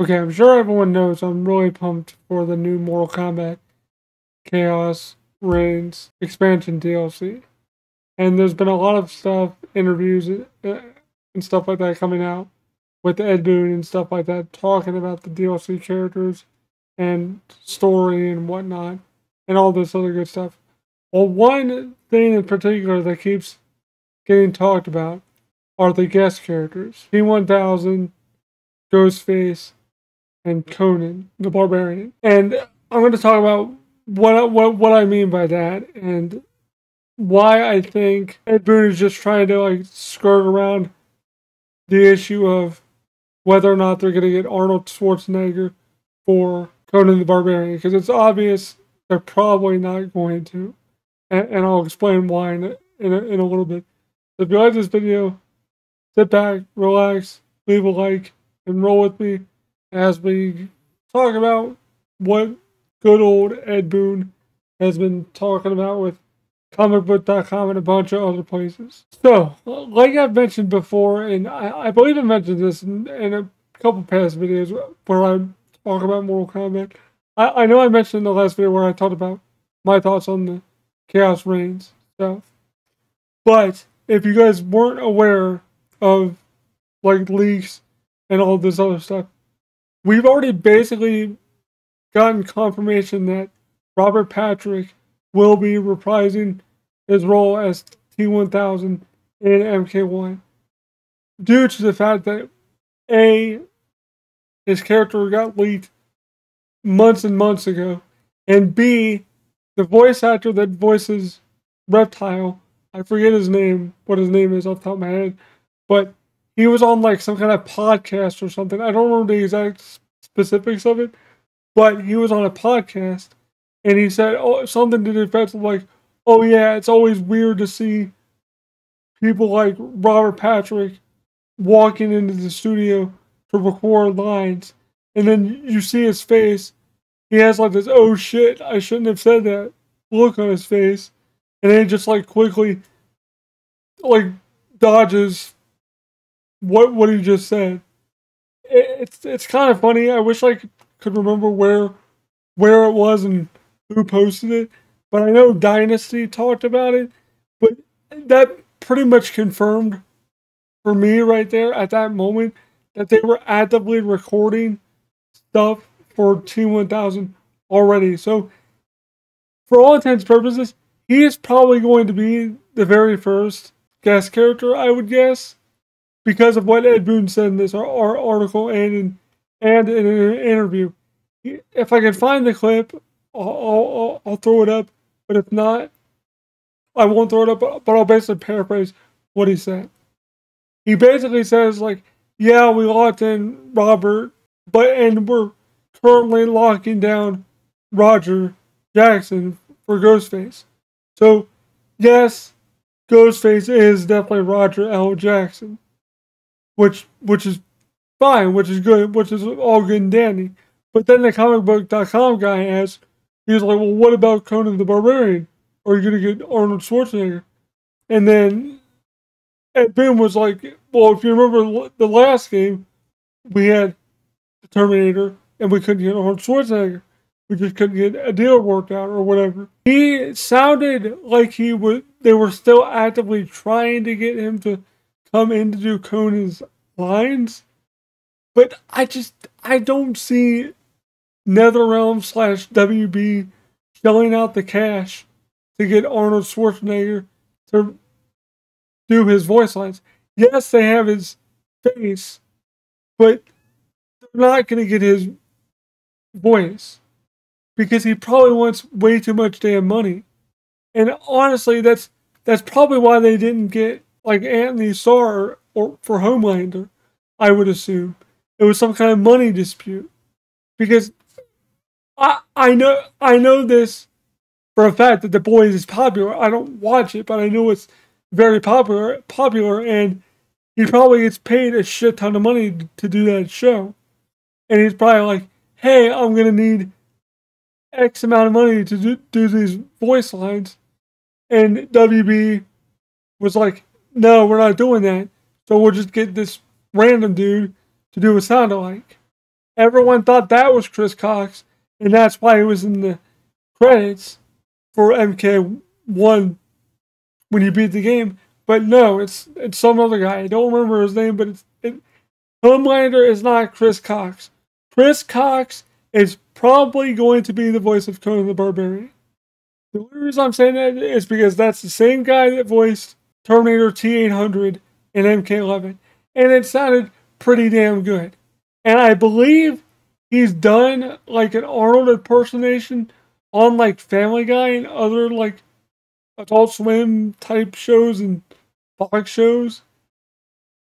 Okay, I'm sure everyone knows I'm really pumped for the new Mortal Kombat Chaos Reigns expansion DLC. And there's been a lot of stuff, interviews, and stuff like that coming out with Ed Boon and stuff like that, talking about the DLC characters and story and whatnot, and all this other good stuff. Well, one thing in particular that keeps getting talked about are the guest characters T-1000, Ghostface, and Conan the Barbarian. And I'm going to talk about what I mean by that and why I think Ed Boon is just trying to like skirt around the issue of whether or not they're going to get Arnold Schwarzenegger for Conan the Barbarian, because it's obvious they're probably not going to, and I'll explain why in a little bit. So if you like this video, sit back, relax, leave a like, and roll with me as we talk about what good old Ed Boon has been talking about with comicbook.com and a bunch of other places. So, like I've mentioned before, and I believe I mentioned this in a couple past videos where I talk about Mortal Kombat. I know I mentioned in the last video where I talked about my thoughts on the Chaos Reigns stuff. But if you guys weren't aware of like leaks and all this other stuff, we've already basically gotten confirmation that Robert Patrick will be reprising his role as T-1000 in MK1 due to the fact that A, his character got leaked months and months ago, and B, the voice actor that voices Reptile, I forget his name, what his name is off the top of my head, but he was on like some kind of podcast or something. I don't remember the exact specifics of it, but he was on a podcast and he said something to the effect of like, oh yeah, it's always weird to see people like Robert Patrick walking into the studio to record lines, and then you see his face. He has like this, oh shit, I shouldn't have said that look on his face, and then he just like quickly like dodges what he just said. It's kind of funny. I wish I could remember where it was and who posted it, but I know Dynasty talked about it. But that pretty much confirmed for me right there at that moment that they were actively recording stuff for T-1000 already. So for all intents and purposes, he is probably going to be the very first guest character, I would guess, because of what Ed Boon said in this article and in an interview. If I can find the clip, I'll throw it up. But if not, I won't throw it up. But I'll basically paraphrase what he said. He basically says like, "Yeah, we locked in Robert, and we're currently locking down Roger Jackson for Ghostface. So, yes, Ghostface is definitely Roger L. Jackson, which is fine, which is good, which is all good and dandy. But then the comicbook.com guy asked, he was like, well, what about Conan the Barbarian? Are you going to get Arnold Schwarzenegger? And then Ed Boon was like, well, if you remember the last game, we had the Terminator, and we couldn't get Arnold Schwarzenegger. We just couldn't get a deal worked out or whatever. He sounded like they were still actively trying to get him to come in to do Conan's lines. But I don't see NetherRealm / WB shelling out the cash to get Arnold Schwarzenegger to do his voice lines. Yes, they have his face, but they're not going to get his voice because he probably wants way too much damn money. And honestly, that's probably why they didn't get like Anthony Starr or for Homelander. I would assume it was some kind of money dispute because I know this for a fact that The Boys is popular. I don't watch it, but I know it's very popular, and he probably gets paid a shit ton of money to do that show. And he's probably like, hey, I'm going to need X amount of money to do these voice lines. And WB was like, no, we're not doing that. So we'll just get this random dude to do a sound alike. everyone thought that was Chris Cox, and that's why he was in the credits for MK1 when he beat the game. But no, it's some other guy. I don't remember his name, but Homelander is not Chris Cox. Chris Cox is probably going to be the voice of Conan the Barbarian. The only reason I'm saying that is because that's the same guy that voiced Terminator T-800 in MK11. And it sounded pretty damn good. And I believe he's done like an Arnold impersonation on like Family Guy and other like Adult Swim type shows and Fox shows.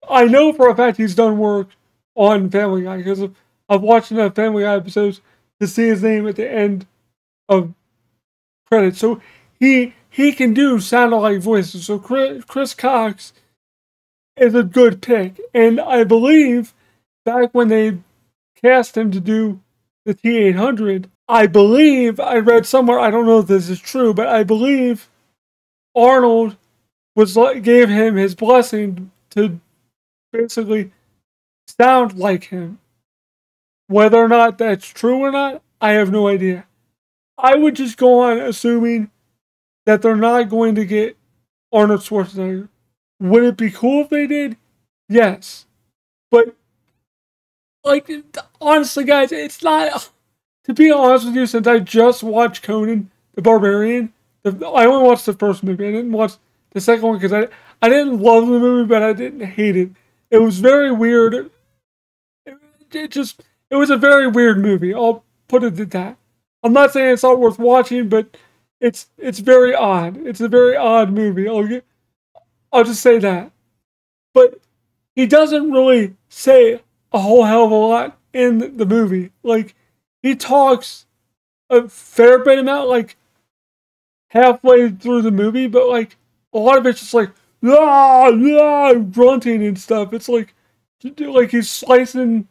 I know for a fact he's done work on Family Guy because I've watched enough Family Guy episodes to see his name at the end of credits. So he can do sound-alike voices. So Chris Cox is a good pick. And I believe back when they cast him to do the T-800, I believe I read somewhere, I don't know if this is true, but I believe Arnold gave him his blessing to basically sound like him. Whether or not that's true or not, I have no idea. I would just go on assuming that they're not going to get Arnold Schwarzenegger. Would it be cool if they did? Yes. But, like, honestly, guys, it's not... To be honest with you, since I just watched Conan the Barbarian, I only watched the first movie. I didn't watch the second one because I didn't love the movie, but I didn't hate it. It was very weird. It was a very weird movie. I'll put it at that. I'm not saying it's not worth watching, but it's very odd. It's a very odd movie. I'll just say that. But he doesn't really say a whole hell of a lot in the movie. Like, he talks a fair bit amount, like, halfway through the movie, but, like, a lot of it's just like, grunting and stuff. It's like he's slicing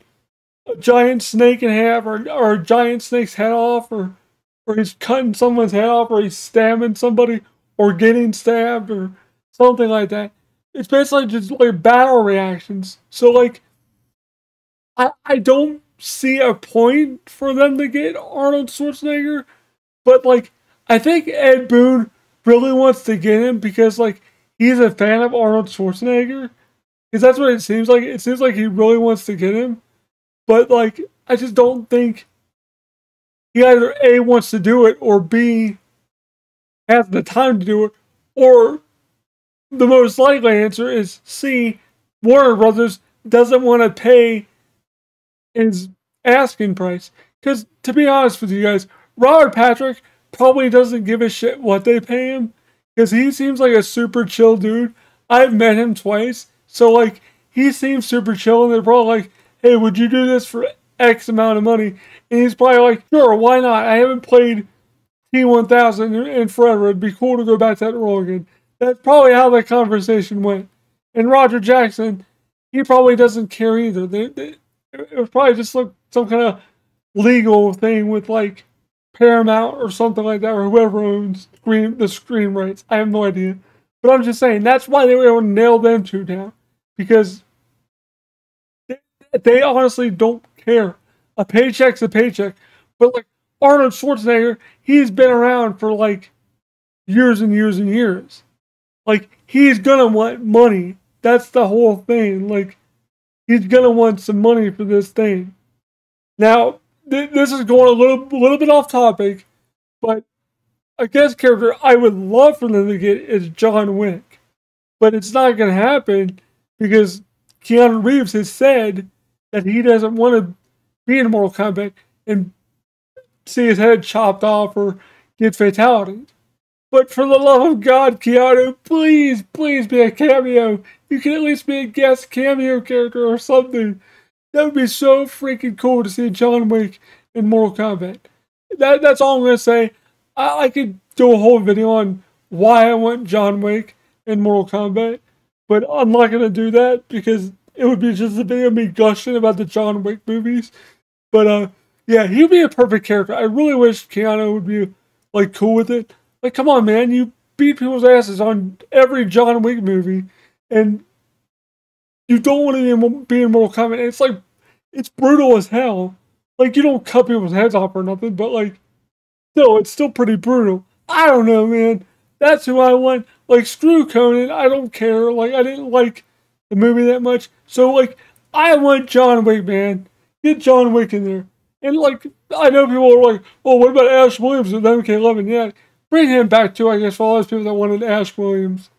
a giant snake in half, or a giant snake's head off, or he's cutting someone's head off, or he's stabbing somebody, or getting stabbed, or something like that. It's basically just like battle reactions. So like, I don't see a point for them to get Arnold Schwarzenegger, but like, I think Ed Boon really wants to get him because like, he's a fan of Arnold Schwarzenegger. Because that's what it seems like. It seems like he really wants to get him. But, like, I just don't think he either A, wants to do it, or B, has the time to do it. Or the most likely answer is C, Warner Brothers doesn't want to pay his asking price. Because, to be honest with you guys, Robert Patrick probably doesn't give a shit what they pay him. Because he seems like a super chill dude. I've met him twice. So, like, he seems super chill, and they're probably like, hey, would you do this for X amount of money? And he's probably like, sure, why not? I haven't played T-1000 in forever. It'd be cool to go back to that role again. That's probably how that conversation went. And Roger Jackson, he probably doesn't care either. It was probably just like some kind of legal thing with, like, Paramount or something like that, or whoever owns the screen rights. I have no idea. But I'm just saying, that's why they were able to nail them two down. Because they honestly don't care. A paycheck's a paycheck. But like Arnold Schwarzenegger, he's been around for like years and years and years. Like, he's gonna want money. That's the whole thing. Like, he's gonna want some money for this thing. Now, this is going a little bit off topic, but a guest character I would love for them to get is John Wick. But it's not gonna happen because Keanu Reeves has said that he doesn't want to be in Mortal Kombat and see his head chopped off or get fatality. But for the love of God, Keanu, please be a cameo. You can at least be a guest cameo character or something. That would be so freaking cool to see John Wick in Mortal Kombat. That's all I'm going to say. I could do a whole video on why I want John Wick in Mortal Kombat, but I'm not going to do that because it would be just a video of me gushing about the John Wick movies. But, yeah, he'd be a perfect character. I really wish Keanu would be, like, cool with it. Like, come on, man. You beat people's asses on every John Wick movie, and you don't want to be in Mortal Kombat. It's, like, it's brutal as hell. Like, you don't cut people's heads off or nothing, but like, still, it's still pretty brutal. I don't know, man. That's who I want. Like, screw Conan. I don't care. Like, I didn't like the movie that much. So, like, I want John Wick, man. Get John Wick in there. And, like, I know people are like, oh, what about Ash Williams and MK11? Yeah, bring him back too, I guess, for all those people that wanted Ash Williams.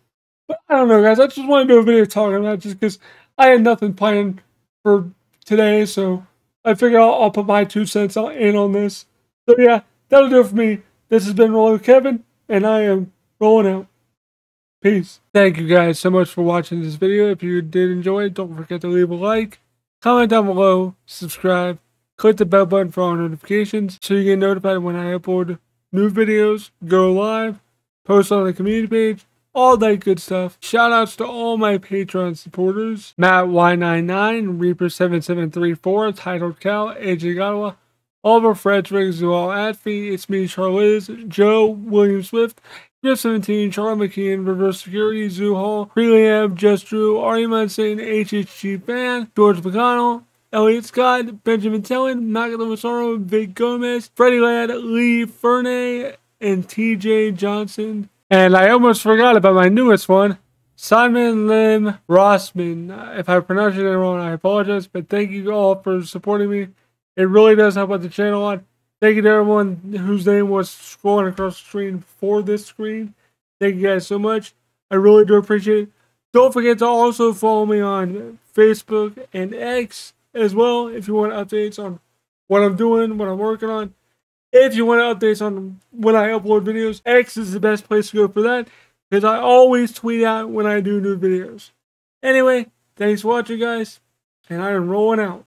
But I don't know, guys. I just want to do a video talking about it just because I had nothing planned for today. So I figured I'll put my 2 cents in on this. So, yeah, that'll do it for me. This has been Rolling with Kevin, and I am rolling out. Peace. Thank you guys so much for watching this video. If you did enjoy it, don't forget to leave a like, comment down below, subscribe, click the bell button for all notifications so you get notified when I upload new videos, go live, post on the community page, all that good stuff. Shout outs to all my Patreon supporters: Matt Y99, Reaper7734, Titled Cal, AJ Gadawa, Oliver Frederick, Zual Atfi, It's Me, Charlize, Joe, William Swift, Jeff 17, Charlie McKeon, Reverse Security, Zoo Hall, Preliab, Just Drew, Ari Munson, HHG Fan, George McConnell, Elliot Scott, Benjamin Tellen, Magdalene Massaro, Vic Gomez, Freddie Ladd, Lee Fernay, and TJ Johnson. And I almost forgot about my newest one, Simon Lim Rossman. If I pronounced it wrong, I apologize, but thank you all for supporting me. It really does help out the channel a lot. Thank you to everyone whose name was scrolling across the screen for this screen. Thank you guys so much. I really do appreciate it. Don't forget to also follow me on Facebook and X as well if you want updates on what I'm doing, what I'm working on. If you want updates on when I upload videos, X is the best place to go for that because I always tweet out when I do new videos. Anyway, thanks for watching, guys, and I am rolling out.